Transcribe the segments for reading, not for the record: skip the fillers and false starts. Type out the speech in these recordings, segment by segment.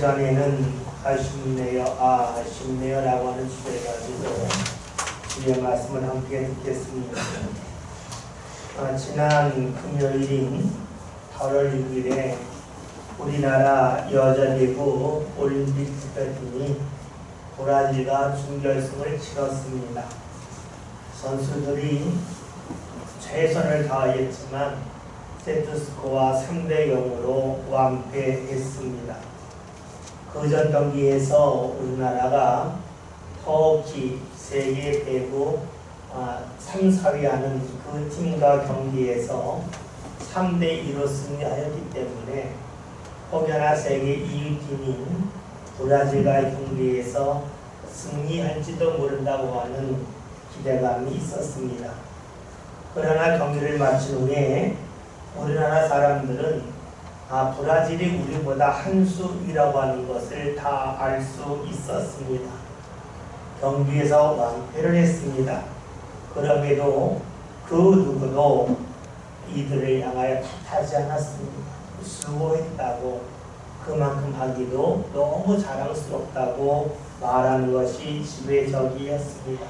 시간에는 아쉽네요라고 하는 주제를 가지고 주의 말씀을 함께 듣겠습니다. 지난 금요일인 8월 6일에 우리나라 여자배구 올림픽 대표팀이 브라질과 준결승을 치렀습니다. 선수들이 최선을 다했지만 세트스코어 3대0으로 완패했습니다. 그전 경기에서 우리나라가 터키 세계 배구 3, 4위하는 그 팀과 경기에서 3대2로 승리하였기 때문에 혹여나 세계 2위 팀인 브라질과의 경기에서 승리할지도 모른다고 하는 기대감이 있었습니다. 그러나 경기를 마친 후에 우리나라 사람들은 브라질이 우리보다 한 수 위라고 하는 것을 다 알 수 있었습니다. 경기에서 완패를 했습니다. 그럼에도 그 누구도 이들을 향하여 탓하지 않았습니다. 수고했다고, 그만큼 하기도 너무 자랑스럽다고 말하는 것이 지배적이었습니다.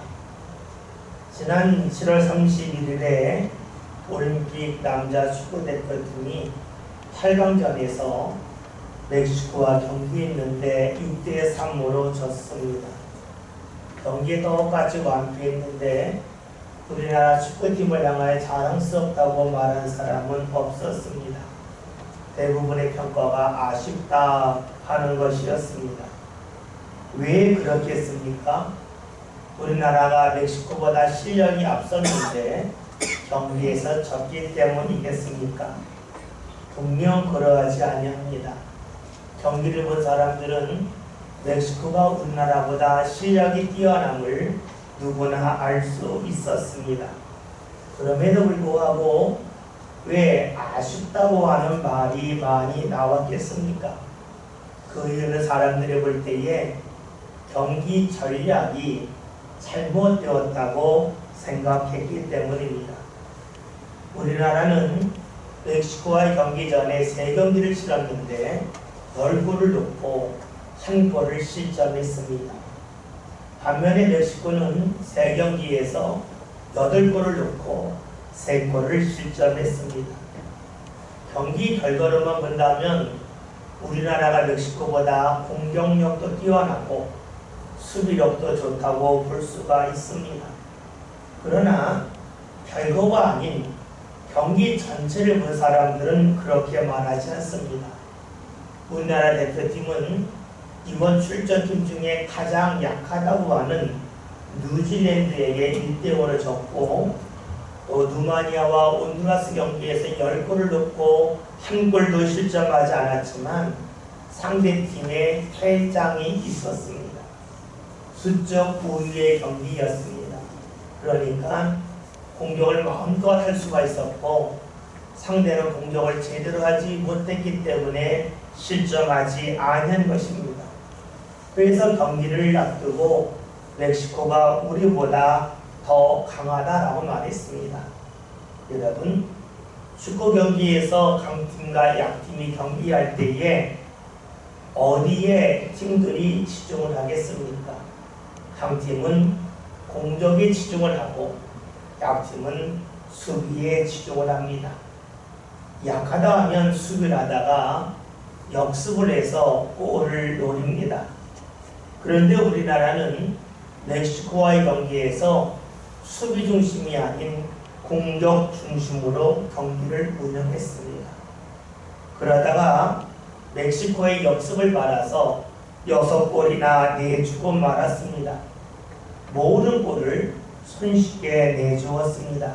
지난 7월 31일에 올림픽 남자 축구 대표팀이 8강전에서 멕시코와 경기했는데 6대3으로 졌습니다. 경기에 똑같이 완패했는데 우리나라 축구팀을 향하여 자랑스럽다고 말한 사람은 없었습니다. 대부분의 평가가 아쉽다 하는 것이었습니다. 왜 그렇겠습니까? 우리나라가 멕시코보다 실력이 앞섰는데 경기에서 졌기 때문이겠습니까? 분명 그러하지 아니합니다. 경기를 본 사람들은 멕시코가 우리나라보다 실력이 뛰어남을 누구나 알 수 있었습니다. 그럼에도 불구하고 왜 아쉽다고 하는 말이 많이 나왔겠습니까? 그 이유는 사람들이 볼 때에 경기 전략이 잘못되었다고 생각했기 때문입니다. 우리나라는 멕시코와의 경기 전에 3경기를 치렀는데 10골을 넣고 1골을 실점했습니다. 반면에 멕시코는 3경기에서 8골을 넣고 3골을 실점했습니다. 경기 결과로만 본다면 우리나라가 멕시코보다 공격력도 뛰어나고 수비력도 좋다고 볼 수가 있습니다. 그러나 결과가 아닌 경기 전체를 본 사람들은 그렇게 말하지 않습니다. 우리나라 대표팀은 이번 출전팀 중에 가장 약하다고 하는 뉴질랜드에게 1대5로 졌고, 또 루마니아와 온두라스 경기에서 10골을 넣고 1골도 실점하지 않았지만 상대팀에 퇴장이 있었습니다. 수적 우위의 경기였습니다. 그러니까 공격을 마음껏 할 수가 있었고 상대는 공격을 제대로 하지 못했기 때문에 실점하지 아니한 것입니다. 그래서 경기를 앞두고 멕시코가 우리보다 더 강하다라고 말했습니다. 여러분, 축구 경기에서 강팀과 약팀이 경기할 때에 어디에 팀들이 치중을 하겠습니까? 강팀은 공격에 치중을 하고 약팀은 수비에 치중을 합니다. 약하다 하면 수비를 하다가 역습을 해서 골을 노립니다. 그런데 우리나라는 멕시코와의 경기에서 수비 중심이 아닌 공격 중심으로 경기를 운영했습니다. 그러다가 멕시코의 역습을 받아서 6골이나 내주고 말았습니다. 모든 골을 손쉽게 내주었습니다.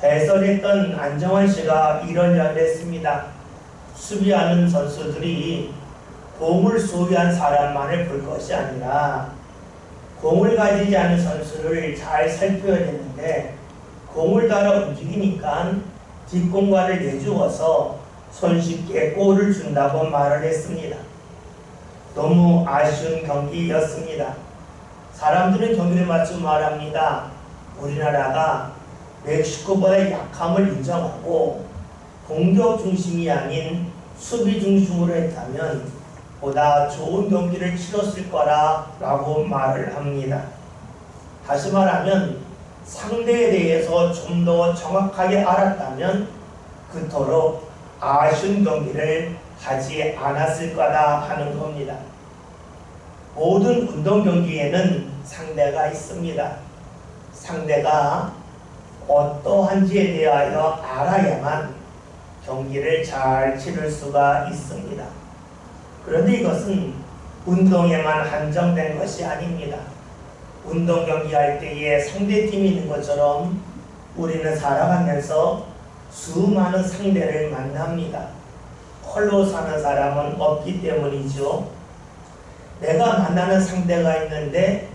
해설했던 안정환 씨가 이런 이야기를 했습니다. 수비하는 선수들이 공을 소유한 사람만을 볼 것이 아니라 공을 가지지 않은 선수를 잘 살펴야 되는데 공을 따라 움직이니까 뒷공간을 내주어서 손쉽게 골을 준다고 말을 했습니다. 너무 아쉬운 경기였습니다. 사람들은 경기를 마치고 말합니다. 우리나라가 멕시코보다 약함을 인정하고 공격 중심이 아닌 수비 중심으로 했다면 보다 좋은 경기를 치렀을 거라고 말을 합니다. 다시 말하면 상대에 대해서 좀 더 정확하게 알았다면 그토록 아쉬운 경기를 하지 않았을 거다 하는 겁니다. 모든 운동 경기에는 상대가 있습니다. 상대가 어떠한지에 대하여 알아야만 경기를 잘 치를 수가 있습니다. 그런데 이것은 운동에만 한정된 것이 아닙니다. 운동 경기할 때에 상대팀이 있는 것처럼 우리는 살아가면서 수많은 상대를 만납니다. 홀로 사는 사람은 없기 때문이죠. 내가 만나는 상대가 있는데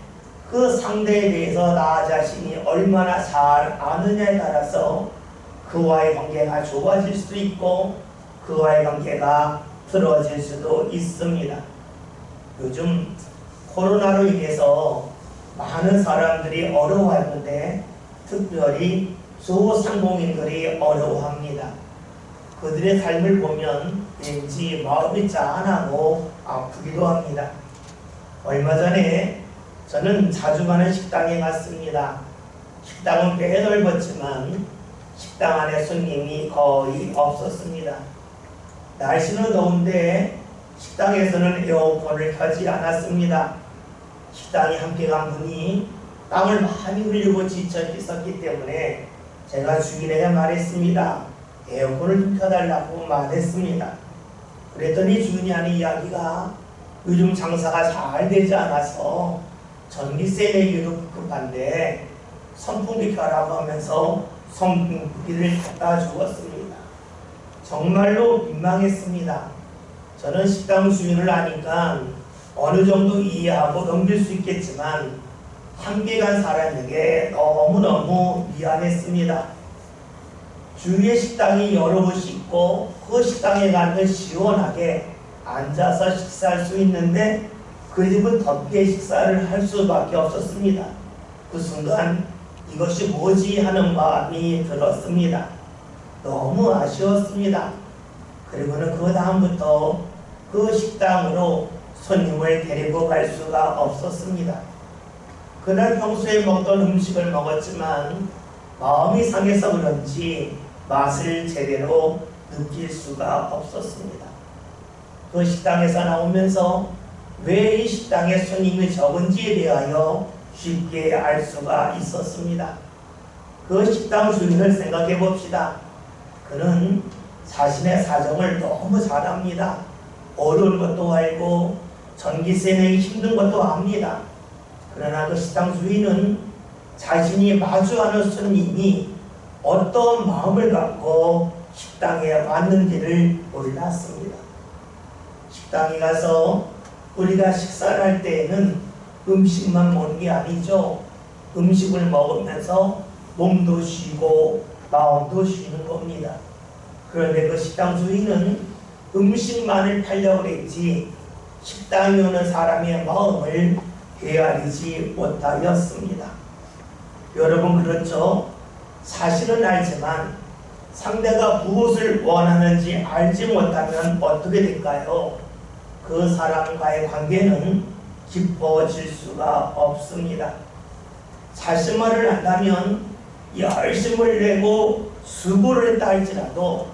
그 상대에 대해서 나 자신이 얼마나 잘 아느냐에 따라서 그와의 관계가 좋아질 수도 있고 그와의 관계가 틀어질 수도 있습니다. 요즘 코로나로 인해서 많은 사람들이 어려워하는데 특별히 소상공인들이 어려워합니다. 그들의 삶을 보면 왠지 마음이 짠하고 아프기도 합니다. 얼마 전에 저는 자주 가는 식당에 갔습니다. 식당은 꽤 넓었지만 식당 안에 손님이 거의 없었습니다. 날씨는 더운데 식당에서는 에어컨을 켜지 않았습니다. 식당이 함께 간 분이 땀을 많이 흘리고 지쳐 있었기 때문에 제가 주인에게 말했습니다. 에어컨을 좀 켜달라고 말했습니다. 그랬더니 주인이 하는 이야기가 요즘 장사가 잘 되지 않아서 전기세 내기도 급한데 선풍기 켜라고 하면서 선풍기를 갖다 주었습니다. 정말로 민망했습니다. 저는 식당 주인을 아니까 어느 정도 이해하고 넘길 수 있겠지만 함께 간 사람에게 너무너무 미안했습니다. 주위에 식당이 여러 곳이 있고 그 식당에 가면 시원하게 앉아서 식사할 수 있는데 그 집은 덥게 식사를 할 수밖에 없었습니다. 그 순간 이것이 뭐지 하는 마음이 들었습니다. 너무 아쉬웠습니다. 그리고는 그 다음부터 그 식당으로 손님을 데리고 갈 수가 없었습니다. 그날 평소에 먹던 음식을 먹었지만 마음이 상해서 그런지 맛을 제대로 느낄 수가 없었습니다. 그 식당에서 나오면서 왜 이 식당에 손님이 적은지에 대하여 쉽게 알 수가 있었습니다. 그 식당 주인을 생각해 봅시다. 그는 자신의 사정을 너무 잘 압니다. 어려운 것도 알고 전기세 내기 힘든 것도 압니다. 그러나 그 식당 주인은 자신이 마주하는 손님이 어떤 마음을 갖고 식당에 왔는지를 몰랐습니다. 식당에 가서 우리가 식사를 할 때에는 음식만 먹는 게 아니죠. 음식을 먹으면서 몸도 쉬고 마음도 쉬는 겁니다. 그런데 그 식당 주인은 음식만을 팔려고 했지 식당에 오는 사람의 마음을 헤아리지 못하였습니다. 여러분 그렇죠? 사실은 알지만 상대가 무엇을 원하는지 알지 못하면 어떻게 될까요? 그 사람과의 관계는 깊어질 수가 없습니다. 사실만을 안다면 열심을 내고 수고를 했다 할지라도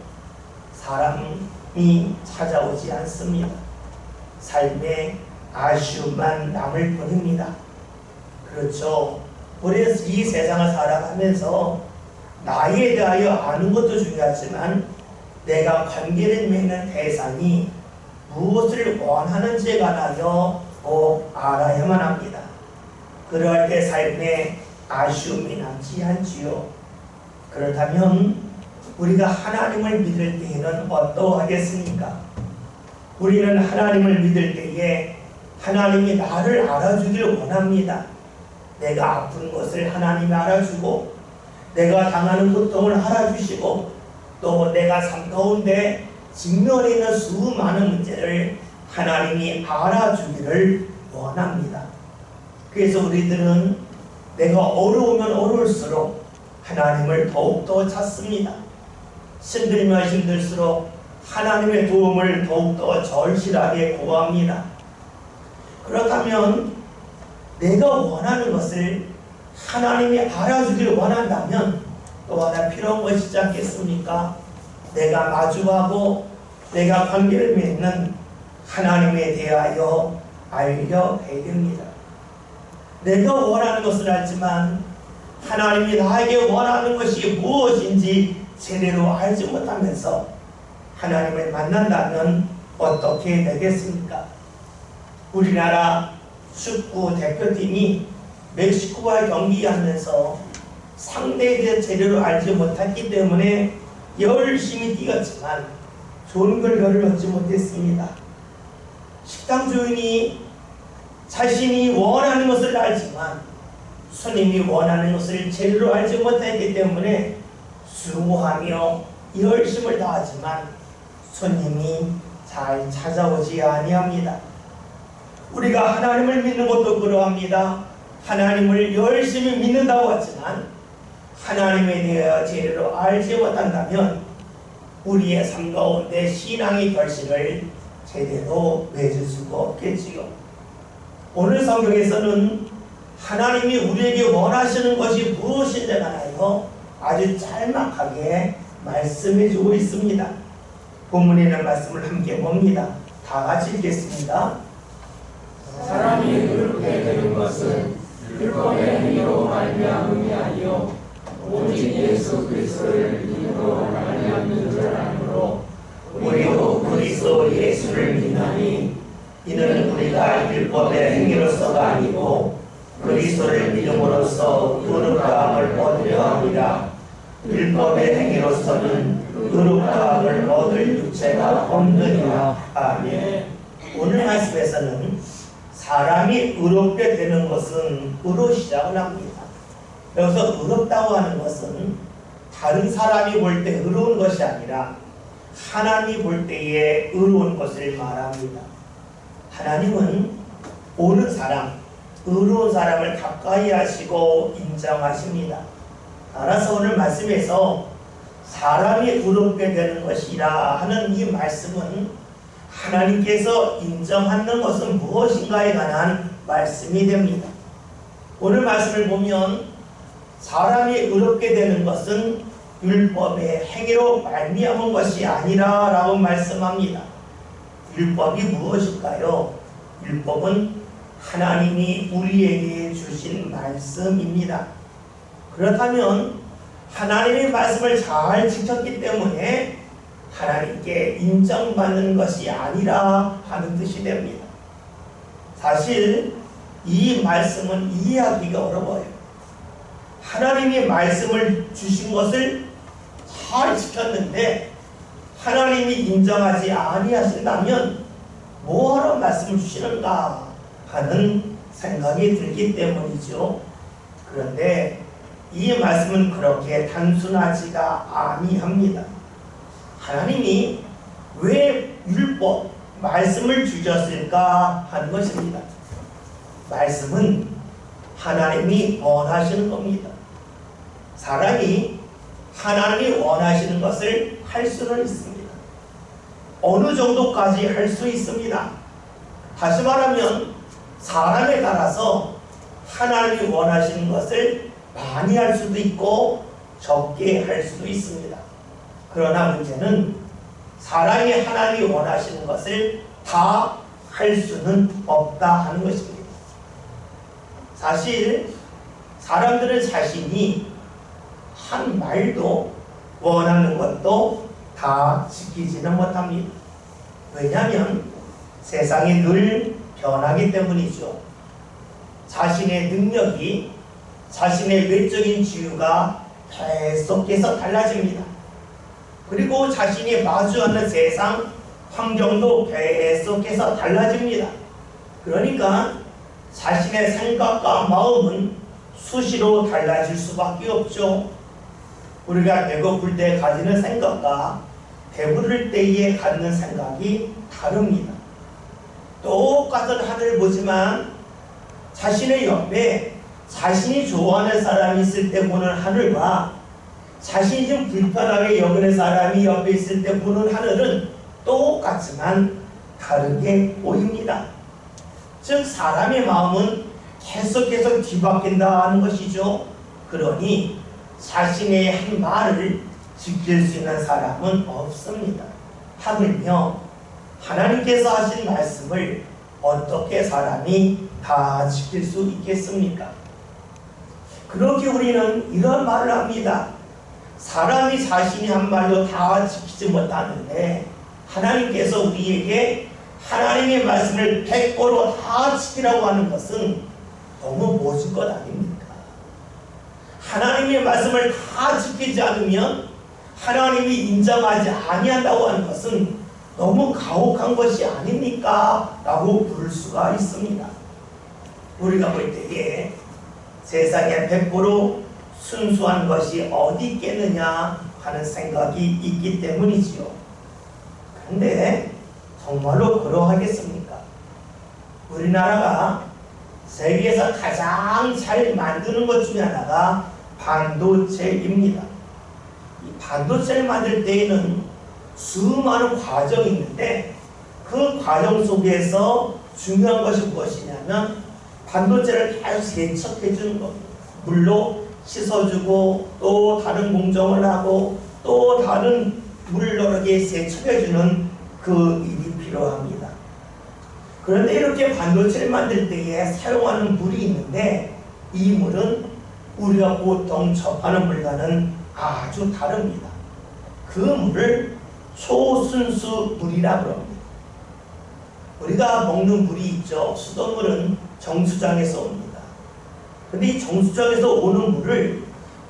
사람이 찾아오지 않습니다. 삶에 아쉬움만 남을 뿐입니다. 그렇죠. 우리는 이 세상을 살아가면서 나에 대하여 아는 것도 중요하지만 내가 관계를 맺는 대상이 무엇을 원하는지에 관하여 꼭 알아야만 합니다. 그럴 때 삶에 아쉬움이 남지 않지요. 그렇다면 우리가 하나님을 믿을 때에는 어떠하겠습니까? 우리는 하나님을 믿을 때에 하나님이 나를 알아주기를 원합니다. 내가 아픈 것을 하나님이 알아주고 내가 당하는 고통을 알아주시고 또 내가 삶 가운데 직면해 있는 수많은 문제를 하나님이 알아주기를 원합니다. 그래서 우리들은 내가 어려우면 어려울수록 하나님을 더욱더 찾습니다. 힘들면 힘들수록 하나님의 도움을 더욱더 절실하게 구합니다. 그렇다면 내가 원하는 것을 하나님이 알아주길 원한다면 또 하나 필요한 것이지 않겠습니까? 내가 마주하고 내가 관계를 맺는 하나님에 대하여 알려 해야 됩니다. 내가 원하는 것을 알지만 하나님이 나에게 원하는 것이 무엇인지 제대로 알지 못하면서 하나님을 만난다면 어떻게 되겠습니까? 우리나라 축구 대표팀이 멕시코와 경기하면서 상대에 대해 제대로 알지 못했기 때문에 열심히 뛰었지만 좋은 결과를 얻지 못했습니다. 식당 주인이 자신이 원하는 것을 알지만 손님이 원하는 것을 제대로 알지 못했기 때문에 수고하며 열심을 다하지만 손님이 잘 찾아오지 아니합니다. 우리가 하나님을 믿는 것도 그러합니다. 하나님을 열심히 믿는다고 하지만 하나님에 대하여 제대로 알지 못한다면 우리의 삶 가운데 신앙의 결실을 제대로 맺을 수가 없겠지요. 오늘 성경에서는 하나님이 우리에게 원하시는 것이 무엇인지에 관하여 아주 짤막하게 말씀해 주고 있습니다. 본문에 있는 말씀을 함께 봅니다. 다 같이 읽겠습니다. 사람이 의롭게 되는 것은 율법의 행위로 말미암음이 아니요 오직 예수 그리스도를 믿음으로 말미암는 줄 아므로 우리도 그리스도 예수를 믿나니 이는 우리가 율법의 행위로서가 아니고 그리스도를 믿음으로써 의롭다함을 얻으려 합니다. 율법의 행위로서는 의롭다함을 얻을 유체가 없느니라. 아멘. 오늘 말씀에서는 사람이 의롭게 되는 것은 의로 시작을 합니다. 여기서 의롭다고 하는 것은 다른 사람이 볼 때 의로운 것이 아니라 하나님이 볼 때에 의로운 것을 말합니다. 하나님은 옳은 사람, 의로운 사람을 가까이 하시고 인정하십니다. 따라서 오늘 말씀에서 사람이 의롭게 되는 것이라 하는 이 말씀은 하나님께서 인정하는 것은 무엇인가에 관한 말씀이 됩니다. 오늘 말씀을 보면 사람이 의롭게 되는 것은 율법의 행위로 말미암은 것이 아니라 라고 말씀합니다. 율법이 무엇일까요? 율법은 하나님이 우리에게 주신 말씀입니다. 그렇다면 하나님의 말씀을 잘 지켰기 때문에 하나님께 인정받는 것이 아니라 하는 뜻이 됩니다. 사실 이 말씀은 이해하기가 어려워요. 하나님이 말씀을 주신 것을 잘 지켰는데 하나님이 인정하지 아니하신다면 뭐하러 말씀을 주시는가 하는 생각이 들기 때문이죠. 그런데 이 말씀은 그렇게 단순하지가 아니합니다. 하나님이 왜 율법, 말씀을 주셨을까 하는 것입니다. 말씀은 하나님이 원하시는 겁니다. 사람이 하나님이 원하시는 것을 할 수는 있습니다. 어느 정도까지 할 수 있습니다. 다시 말하면 사람에 따라서 하나님이 원하시는 것을 많이 할 수도 있고 적게 할 수도 있습니다. 그러나 문제는 사람이 하나님이 원하시는 것을 다 할 수는 없다 하는 것입니다. 사실 사람들은 자신이 한 말도 원하는 것도 다 지키지는 못합니다. 왜냐하면 세상이 늘 변하기 때문이죠. 자신의 능력이, 자신의 외적인 지위가 계속해서 달라집니다. 그리고 자신이 마주하는 세상 환경도 계속해서 달라집니다. 그러니까 자신의 생각과 마음은 수시로 달라질 수밖에 없죠. 우리가 배고플 때 가지는 생각과 배부를 때에 갖는 생각이 다릅니다. 똑같은 하늘을 보지만 자신의 옆에 자신이 좋아하는 사람이 있을 때 보는 하늘과 자신이 좀 불편하게 여기는 사람이 옆에 있을 때 보는 하늘은 똑같지만 다르게 보입니다. 즉 사람의 마음은 계속해서 뒤바뀐다는 것이죠. 그러니 자신의 한 말을 지킬 수 있는 사람은 없습니다. 하물며 하나님께서 하신 말씀을 어떻게 사람이 다 지킬 수 있겠습니까? 그렇게 우리는 이런 말을 합니다. 사람이 자신이 한 말도 다 지키지 못하는데 하나님께서 우리에게 하나님의 말씀을 100% 다 지키라고 하는 것은 너무 모진 것 아닙니까? 하나님의 말씀을 다 지키지 않으면 하나님이 인정하지 아니한다고 하는 것은 너무 가혹한 것이 아닙니까? 라고 부를 수가 있습니다. 우리가 볼 때에 세상에 100% 순수한 것이 어디 있겠느냐 하는 생각이 있기 때문이지요. 그런데 정말로 그러하겠습니까? 우리나라가 세계에서 가장 잘 만드는 것 중에 하나가 반도체입니다. 이 반도체를 만들 때에는 수많은 과정이 있는데 그 과정 속에서 중요한 것이 무엇이냐면 반도체를 계속 세척해 주는 겁니다. 물로 씻어주고 또 다른 공정을 하고 또 다른 물을 여러 개 세척해 주는 그 일이 필요합니다. 그런데 이렇게 반도체를 만들 때에 사용하는 물이 있는데 이 물은 우리가 보통 접하는 물과는 아주 다릅니다. 그 물을 초순수 물이라고 합니다. 우리가 먹는 물이 있죠. 수돗물은 정수장에서 옵니다. 그런데 이 정수장에서 오는 물을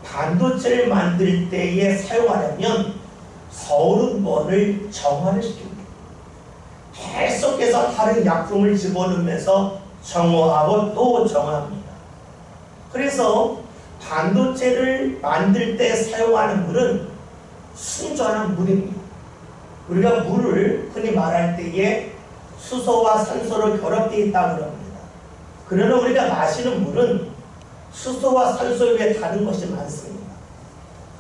반도체를 만들 때에 사용하려면 서른번을 정화를 시킵니다. 계속해서 다른 약품을 집어넣으면서 정화하고 또 정화합니다. 그래서 반도체를 만들 때 사용하는 물은 순전한 물입니다. 우리가 물을 흔히 말할 때에 수소와 산소로 결합되어 있다고 합니다. 그러나 우리가 마시는 물은 수소와 산소 외에 다른 것이 많습니다.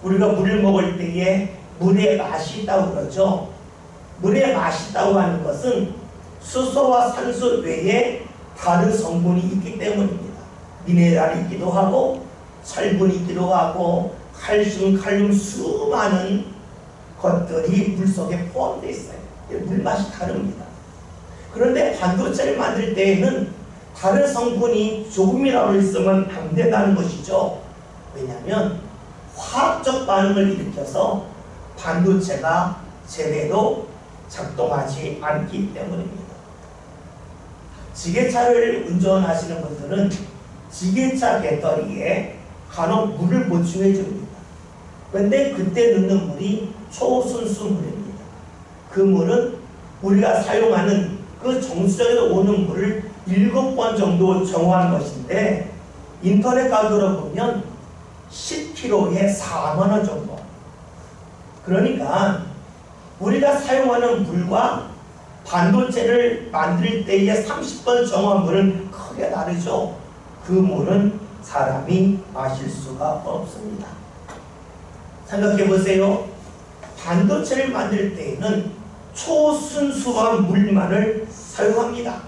우리가 물을 먹을 때에 물에 맛이 있다고 그러죠. 물에 맛이 있다고 하는 것은 수소와 산소 외에 다른 성분이 있기 때문입니다. 미네랄이 있기도 하고 철분이 있기도 하고 칼슘, 칼륨 수많은 것들이 물속에 포함되어 있어요. 물맛이 다릅니다. 그런데 반도체를 만들 때에는 다른 성분이 조금이라도 있으면 안 된다는 것이죠. 왜냐하면 화학적 반응을 일으켜서 반도체가 제대로 작동하지 않기 때문입니다. 지게차를 운전하시는 분들은 지게차 배터리에 간혹 물을 보충해 줍니다. 그런데 그때 넣는 물이 초순수 물입니다. 그 물은 우리가 사용하는 그 정수장에서 오는 물을 7번 정도 정화한 것인데 인터넷 가격으로 보면 10kg에 4만원 정도. 그러니까 우리가 사용하는 물과 반도체를 만들 때의 30번 정화한 물은 크게 다르죠. 그 물은 사람이 마실 수가 없습니다. 생각해 보세요. 반도체를 만들 때에는 초순수한 물만을 사용합니다.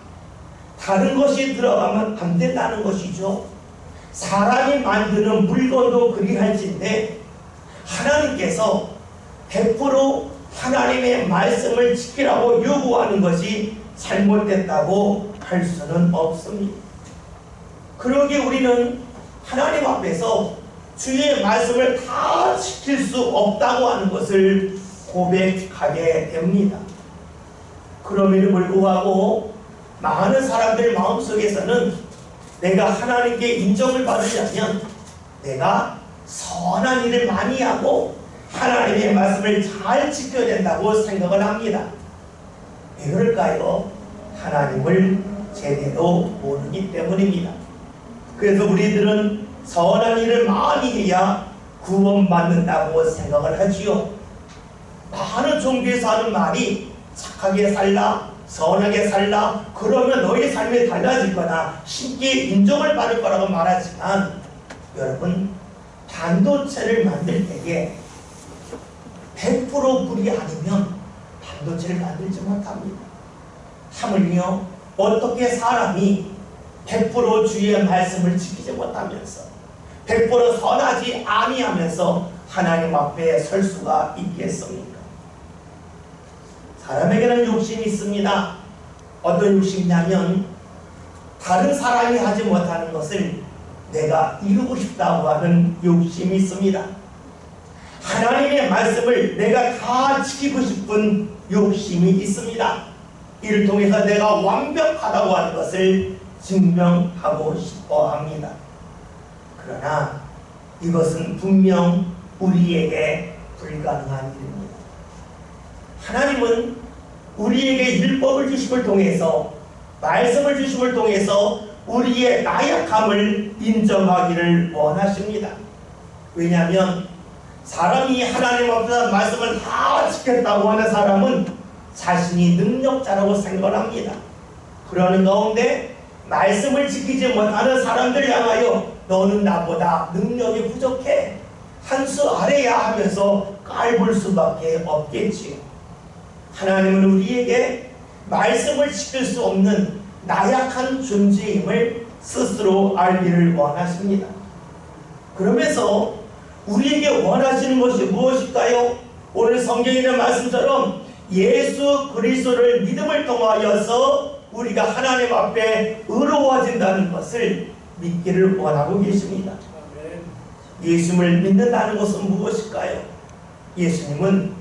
다른 것이 들어가면 안 된다는 것이죠. 사람이 만드는 물건도 그리할진데 하나님께서 100% 하나님의 말씀을 지키라고 요구하는 것이 잘못됐다고 할 수는 없습니다. 그러기에 우리는 하나님 앞에서 주의 말씀을 다 지킬 수 없다고 하는 것을 고백하게 됩니다. 그럼에도 불구하고 많은 사람들 마음속에서는 내가 하나님께 인정을 받으려면 내가 선한 일을 많이 하고 하나님의 말씀을 잘 지켜야 된다고 생각을 합니다. 왜 그럴까요? 하나님을 제대로 모르기 때문입니다. 그래서 우리들은 선한 일을 많이 해야 구원받는다고 생각을 하지요. 많은 종교에서 하는 말이 착하게 살라, 선하게 살라, 그러면 너의 삶이 달라질 거나 쉽게 인정을 받을 거라고 말하지만 여러분, 반도체를 만들 때에 100% 물이 아니면 반도체를 만들지 못합니다. 하물며 어떻게 사람이 100% 주의 말씀을 지키지 못하면서 100% 선하지 아니하면서 하나님 앞에 설 수가 있겠습니까? 사람에게는 욕심이 있습니다. 어떤 욕심이냐면 다른 사람이 하지 못하는 것을 내가 이루고 싶다고 하는 욕심이 있습니다. 하나님의 말씀을 내가 다 지키고 싶은 욕심이 있습니다. 이를 통해서 내가 완벽하다고 하는 것을 증명하고 싶어 합니다. 그러나 이것은 분명 우리에게 불가능한 일입니다. 하나님은 우리에게 율법을 주심을 통해서 말씀을 주심을 통해서 우리의 나약함을 인정하기를 원하십니다. 왜냐하면 사람이 하나님 앞에서 말씀을 다 지켰다고 하는 사람은 자신이 능력자라고 생각합니다. 그러는 가운데 말씀을 지키지 못하는 사람들 향하여 너는 나보다 능력이 부족해, 한 수 아래야 하면서 깔볼 수밖에 없겠지요. 하나님은 우리에게 말씀을 지킬 수 없는 나약한 존재임을 스스로 알기를 원하십니다. 그러면서 우리에게 원하시는 것이 무엇일까요? 오늘 성경에 있는 말씀처럼 예수 그리스도를 믿음을 통하여서 우리가 하나님 앞에 의로워진다는 것을 믿기를 원하고 계십니다. 예수님을 믿는다는 것은 무엇일까요? 예수님은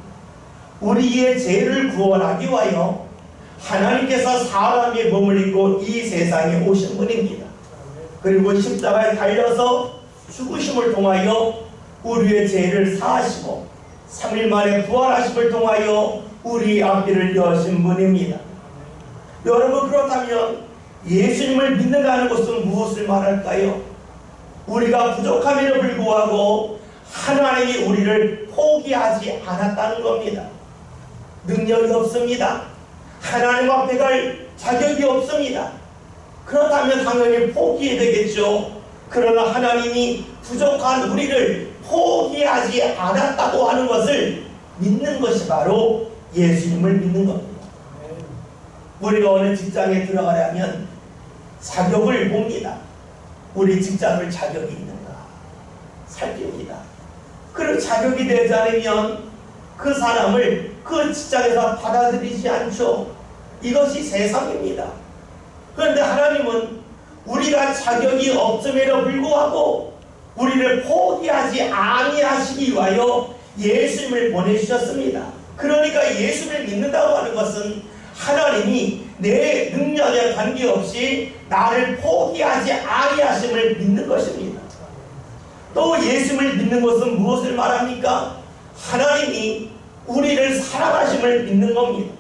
우리의 죄를 구원하기 위하여 하나님께서 사람의 몸을 입고 이 세상에 오신 분입니다. 그리고 십자가에 달려서 죽으심을 통하여 우리의 죄를 사하시고 3일 만에 부활하심을 통하여 우리 앞길을 여신 분입니다. 여러분, 그렇다면 예수님을 믿는다는 것은 무엇을 말할까요? 우리가 부족함에도 불구하고 하나님이 우리를 포기하지 않았다는 겁니다. 능력이 없습니다. 하나님 앞에 갈 자격이 없습니다. 그렇다면 당연히 포기해야 되겠죠. 그러나 하나님이 부족한 우리를 포기하지 않았다고 하는 것을 믿는 것이 바로 예수님을 믿는 겁니다. 우리가 어느 직장에 들어가려면 자격을 봅니다. 우리 직장을 자격이 있는가 살핍니다. 그리고 자격이 되지 않으면 그 사람을 그 직장에서 받아들이지 않죠. 이것이 세상입니다. 그런데 하나님은 우리가 자격이 없음에도 불구하고 우리를 포기하지 아니하시기 위하여 예수님을 보내주셨습니다. 그러니까 예수님을 믿는다고 하는 것은 하나님이 내 능력에 관계없이 나를 포기하지 아니하심을 믿는 것입니다. 또 예수님을 믿는 것은 무엇을 말합니까? 하나님이 우리를 사랑하심을 믿는 겁니다.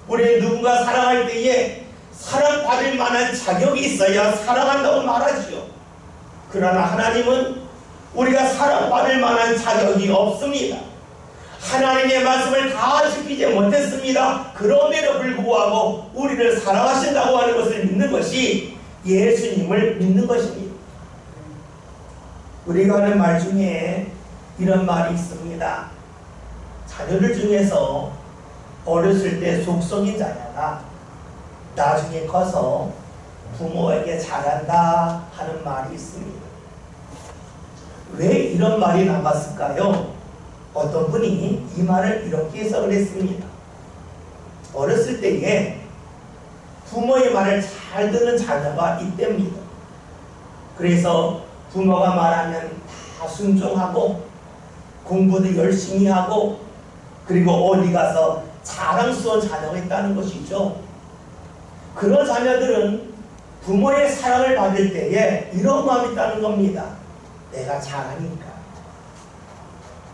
우리 누군가 사랑할 때에 사랑받을 만한 자격이 있어야 사랑한다고 말하지요. 그러나 하나님은 우리가 사랑받을 만한 자격이 없습니다. 하나님의 말씀을 다 지키지 못했습니다. 그럼에도 불구하고 우리를 사랑하신다고 하는 것을 믿는 것이 예수님을 믿는 것입니다. 우리가 하는 말 중에 이런 말이 있습니다. 자녀들 중에서 어렸을 때 속성인 자녀가 나중에 커서 부모에게 잘한다 하는 말이 있습니다. 왜 이런 말이 나왔을까요? 어떤 분이 이 말을 이렇게 해석을 했습니다. 어렸을 때에 부모의 말을 잘 듣는 자녀가 있답니다. 그래서 부모가 말하면 다 순종하고 공부도 열심히 하고 그리고 어디 가서 자랑스러운 자녀가 있다는 것이죠. 그런 자녀들은 부모의 사랑을 받을 때에 이런 마음이 있다는 겁니다. 내가 잘하니까,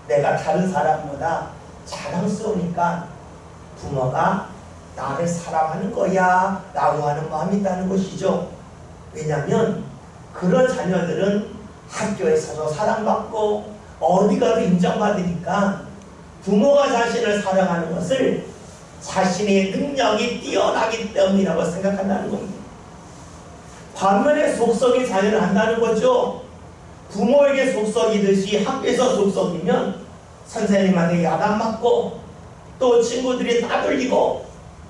내가 다른 사람보다 자랑스러우니까 부모가 나를 사랑하는 거야 라고 하는 마음이 있다는 것이죠. 왜냐하면 그런 자녀들은 학교에서도 사랑받고 어디 가도 인정받으니까 부모가 자신을 사랑하는 것을 자신의 능력이 뛰어나기 때문이라고 생각한다는 겁니다. 반면에 속썩인 자녀는 한다는 거죠. 부모에게 속썩이듯이 학교에서 속썩이면 선생님한테 야단 맞고 또 친구들이 따돌리고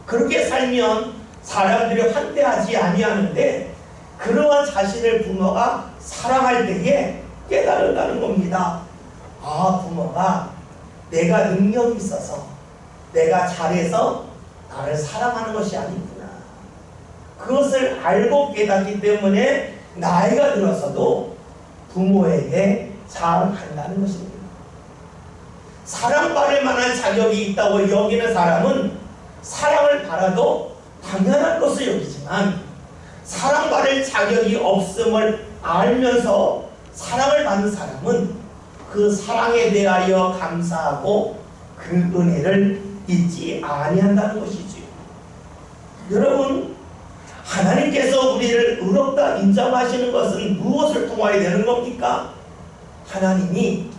그렇게 살면 사람들이 환대하지 아니하는데, 그러한 자신을 부모가 사랑할 때에 깨달은다는 겁니다. 아, 부모가 내가 능력이 있어서 내가 잘해서 나를 사랑하는 것이 아니구나. 그것을 알고 깨닫기 때문에 나이가 들어서도 부모에게 자랑한다는 것입니다. 사랑받을 만한 자격이 있다고 여기는 사람은 사랑을 받아도 당연한 것을 여기지만, 사랑받을 자격이 없음을 알면서 사랑을 받는 사람은 그 사랑에 대하여 감사하고 그 은혜를 잊지 아니한다는 것이지요. 여러분, 하나님께서 우리를 의롭다 인정하시는 것은 무엇을 통하여 되는 겁니까? 하나님이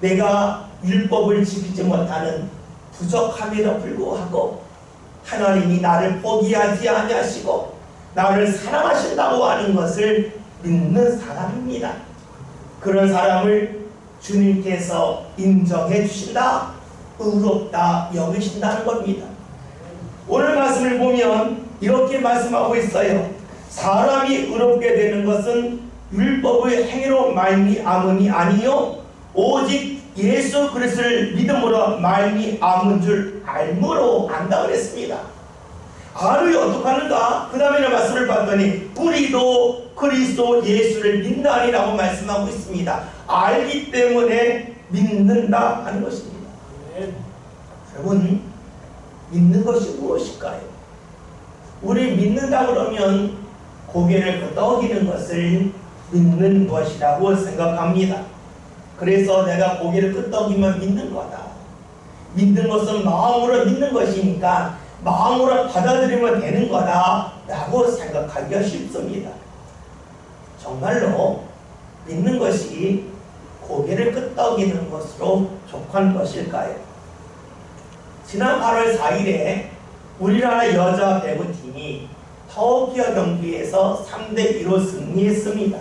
내가 율법을 지키지 못하는 부족함에도 불구하고 하나님이 나를 포기하지 아니하시고 나를 사랑하신다고 하는 것을 믿는 사람입니다. 그런 사람을 주님께서 인정해 주신다, 의롭다 여기신다는 겁니다. 오늘 말씀을 보면 이렇게 말씀하고 있어요. 사람이 의롭게 되는 것은 율법의 행위로 말미암음이 아니요 오직 예수 그리스도를 믿음으로 말미암은 줄 알므로 안다 그랬습니다. 알이 어떻게 하는가? 그 다음에 말씀을 봤더니 우리도 그리스도 예수를 믿나니라고 말씀하고 있습니다. 알기 때문에 믿는다 하는 것입니다. 여러분, 믿는 것이 무엇일까요? 우리 믿는다 그러면 고개를 끄덕이는 것을 믿는 것이라고 생각합니다. 그래서 내가 고개를 끄덕이면 믿는 거다. 믿는 것은 마음으로 믿는 것이니까 마음으로 받아들이면 되는 거다 라고 생각하기가 쉽습니다. 정말로 믿는 것이 고개를 끄덕이는 것으로 족한 것일까요? 지난 8월 4일에 우리나라 여자 배구팀이 터키와 경기에서 3대2로 승리했습니다.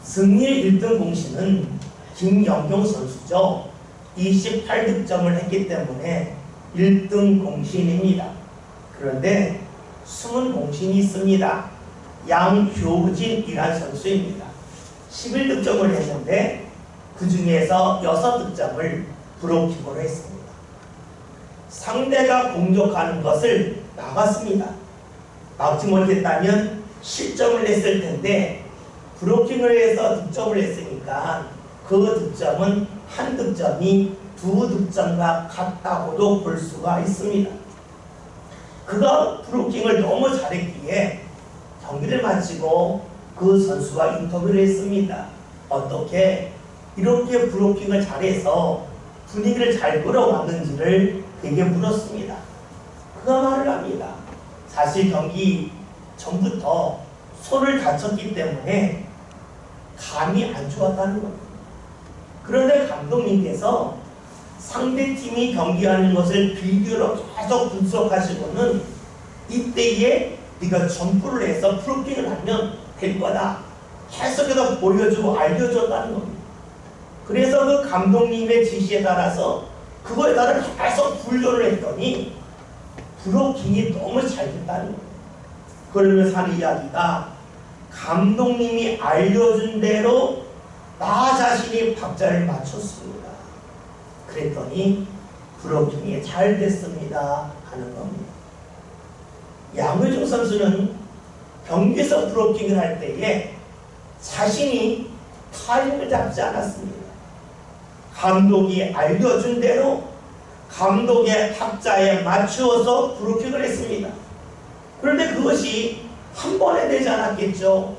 승리의 1등 공신은 김연경 선수죠. 28득점을 했기 때문에 1등 공신입니다. 그런데 숨은 공신이 있습니다. 양효진이라는 선수입니다. 11득점을 했는데 그 중에서 6득점을 브로킹으로 했습니다. 상대가 공격하는 것을 막았습니다. 막지 못했다면 실점을 했을 텐데 브로킹을 해서 득점을 했으니까 그 득점은 한 득점이 두 득점과 같다고도 볼 수가 있습니다. 그가 브로킹을 너무 잘했기에 경기를 마치고 그 선수와 인터뷰를 했습니다. 어떻게 이렇게 브로킹을 잘해서 분위기를 잘 끌어왔는지를 그에게 물었습니다. 그가 말을 합니다. 사실 경기 전부터 손을 다쳤기 때문에 감이 안 좋았다는 겁니다. 그런데 감독님께서 상대팀이 경기하는 것을 비디오로 계속 분석하시고는 이때에 네가 점프를 해서 브로킹을 하면 될 거다. 계속해서 보여주고 알려줬다는 겁니다. 그래서 그 감독님의 지시에 따라서 그거에 따라 계속 훈련을 했더니 브로킹이 너무 잘 됐다는 겁니다. 그러면서 하는 이야기가 감독님이 알려준 대로 나 자신이 박자를 맞췄습니다. 그랬더니 브로킹이 잘 됐습니다 하는 겁니다. 양효종 선수는 경기에서 브로킹을 할 때에 자신이 타임을 잡지 않았습니다. 감독이 알려준 대로 감독의 박자에 맞추어서 브로킹을 했습니다. 그런데 그것이 한 번에 되지 않았겠죠.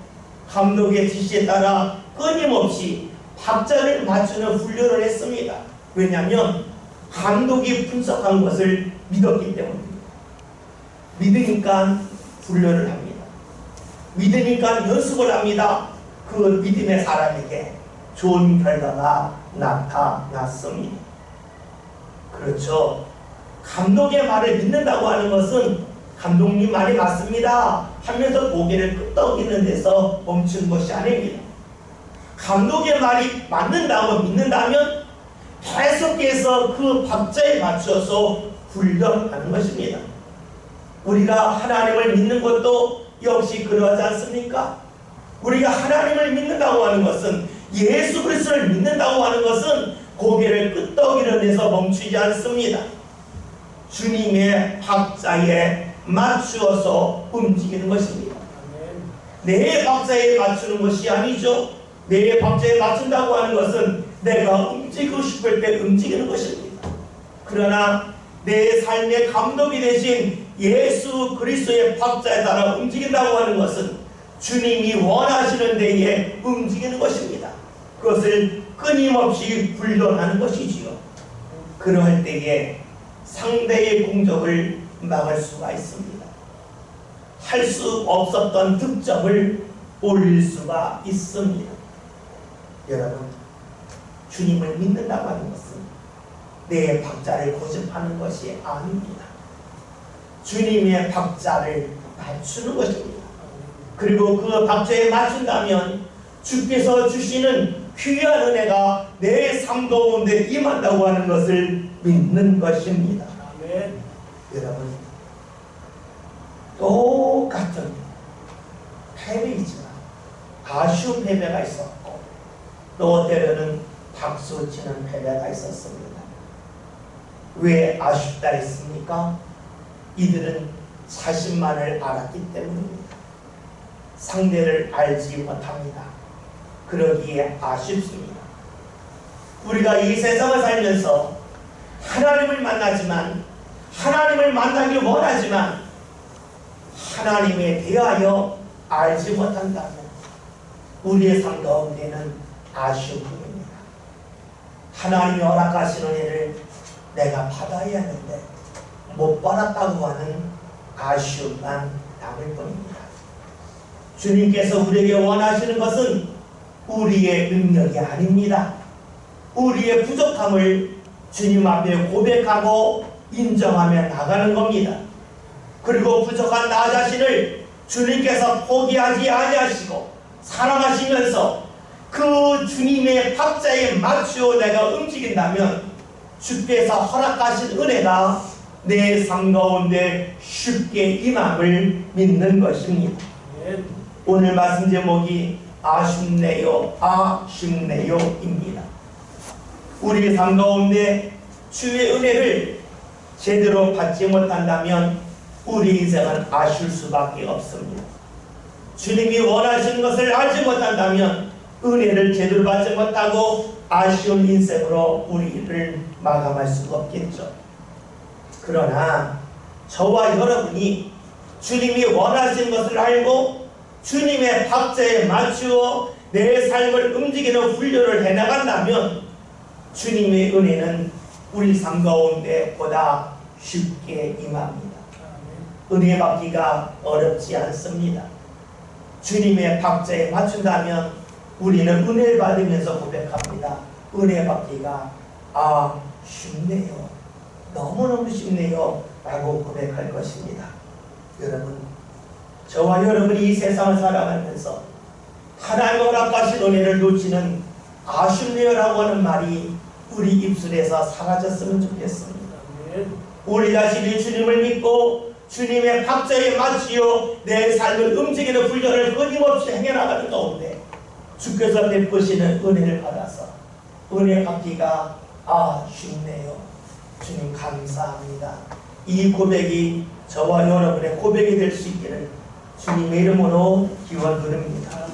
감독의 지시에 따라 끊임없이 박자를 맞추는 훈련을 했습니다. 왜냐하면 감독이 분석한 것을 믿었기 때문입니다. 믿으니까 훈련을 합니다. 믿으니까 연습을 합니다. 그 믿음의 사람에게 좋은 결과가 나타났습니다. 그렇죠. 감독의 말을 믿는다고 하는 것은 감독님 말이 맞습니다 하면서 고개를 끄덕이는 데서 멈춘 것이 아닙니다. 감독의 말이 맞는다고 믿는다면 계속해서 그 박자에 맞춰서 훈련하는 것입니다. 우리가 하나님을 믿는 것도 역시 그러하지 않습니까? 우리가 하나님을 믿는다고 하는 것은, 예수 그리스도를 믿는다고 하는 것은 고개를 끄덕이려 해서 멈추지 않습니다. 주님의 박자에 맞추어서 움직이는 것입니다. 내 박자에 맞추는 것이 아니죠. 내 박자에 맞춘다고 하는 것은 내가 움직이고 싶을 때 움직이는 것입니다. 그러나 내 삶의 감독이 되신 예수 그리스도의 박자에 따라 움직인다고 하는 것은 주님이 원하시는 데에 움직이는 것입니다. 그것을 끊임없이 훈련하는 것이지요. 그러할 때에 상대의 공격을 막을 수가 있습니다. 할 수 없었던 득점을 올릴 수가 있습니다. 여러분, 주님을 믿는다고 하는 것은 내 박자를 고집하는 것이 아닙니다. 주님의 박자를 맞추는 것입니다. 그리고 그 박자에 맞춘다면 주께서 주시는 귀한 은혜가 내 삶 가운데 임한다고 하는 것을 믿는 것입니다. 아멘. 여러분, 똑같은 패배이지만 아쉬운 패배가 있었고 또 때로는 박수 치는 패배가 있었습니다. 왜 아쉽다 했습니까? 이들은 자신만을 알았기 때문입니다. 상대를 알지 못합니다. 그러기에 아쉽습니다. 우리가 이 세상을 살면서 하나님을 만나지만, 하나님을 만나길 원하지만 하나님에 대하여 알지 못한다면 우리의 삶 가운데는 아쉬운 뿐입니다. 하나님이 허락하신 은혜를 내가 받아야 하는데 못 받았다고 하는 아쉬움만 남을 뿐입니다. 주님께서 우리에게 원하시는 것은 우리의 능력이 아닙니다. 우리의 부족함을 주님 앞에 고백하고 인정하며 나가는 겁니다. 그리고 부족한 나 자신을 주님께서 포기하지 아니하시고 사랑하시면서 그 주님의 박자에 맞추어 내가 움직인다면 주께서 허락하신 은혜가 내 삶 가운데 쉽게 임함을 믿는 것입니다. 오늘 말씀 제목이 아쉽네요, 아쉽네요 입니다. 우리 삶 가운데 주의 은혜를 제대로 받지 못한다면 우리 인생은 아쉬울 수밖에 없습니다. 주님이 원하시는 것을 알지 못한다면 은혜를 제대로 받지 못하고 아쉬운 인생으로 우리를 마감할 수가 없겠죠. 그러나 저와 여러분이 주님이 원하시는 것을 알고 주님의 박자에 맞추어 내 삶을 움직이는 훈련을 해나간다면 주님의 은혜는 우리 삶 가운데 보다 쉽게 임합니다. 은혜 받기가 어렵지 않습니다. 주님의 박자에 맞춘다면 우리는 은혜를 받으면서 고백합니다. 은혜 받기가 쉽네요. 너무너무 쉽네요 라고 고백할 것입니다. 여러분, 저와 여러분이 이 세상을 살아가면서 하나님 허락하신 은혜를 놓치는 아쉽네요 라고 하는 말이 우리 입술에서 사라졌으면 좋겠습니다. 우리 자신이 주님을 믿고 주님의 박자에 맞추어 내 삶을 움직이는 훈련을 끊임없이 행해나가는 가운데 주께서 베푸시는 은혜를 받아서 은혜 받기가 쉽네요. 주님 감사합니다. 이 고백이 저와 여러분의 고백이 될 수 있기를 주님의 이름으로 기원 드립니다.